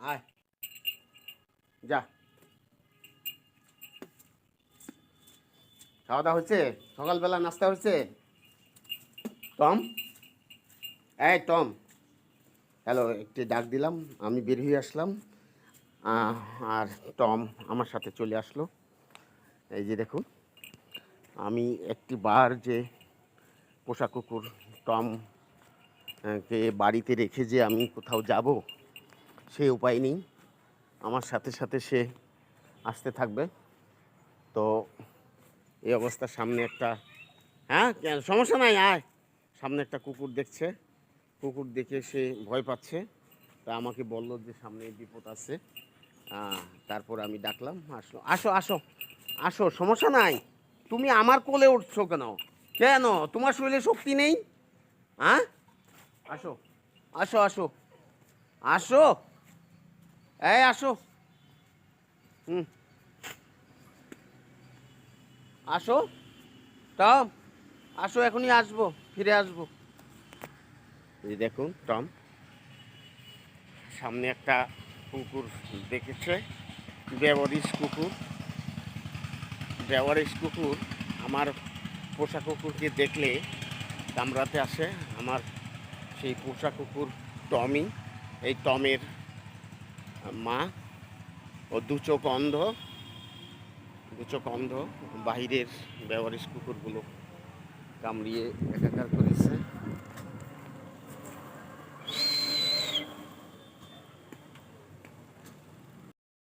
আয় যা। খাওয়া দাওয়া হচ্ছে? সকালবেলা নাস্তা হচ্ছে? টম, এই টম, হ্যালো, একটি ডাক দিলাম, আমি বের হয়ে আসলাম। আর টম আমার সাথে চলে আসলো। এই যে দেখুন, আমি একটি বার যে পোষা কুকুর টম কে বাড়িতে রেখে যে আমি কোথাও যাব সে উপায় নেই, আমার সাথে সাথে সে আসতে থাকবে। তো এই অবস্থার সামনে একটা, হ্যাঁ সমস্যা নাই, আয়। সামনে একটা কুকুর দেখছে, কুকুর দেখে সে ভয় পাচ্ছে, তা আমাকে বলল যে সামনে বিপদ আছে। তারপর আমি ডাকলাম, আসলো, আসো আসো আসো, সমস্যা নাই। তুমি আমার কোলে উঠছো কেন? কেন তোমার শরীরে শক্তি নেই? হ্যাঁ, আসো আসো আসো আসো, এই আসো। হুম, আসো টম, আসো, এখনই আসবো, ফিরে আসবো। এই দেখুন টম সামনে একটা কুকুর দেখেছে, বেওয়ারিশ কুকুর। বেওয়ারিশ কুকুর আমার পোষা কুকুরকে দেখলে কামড়াতে আসে। আমার সেই পোষা কুকুর টমি, এই টমের মা। ও দু চোখ অন্ধ, দু চোখ অন্ধ। বাহিরের বেওয়ারিশ কুকুরগুলো কামড়িয়ে একাকার করেছে।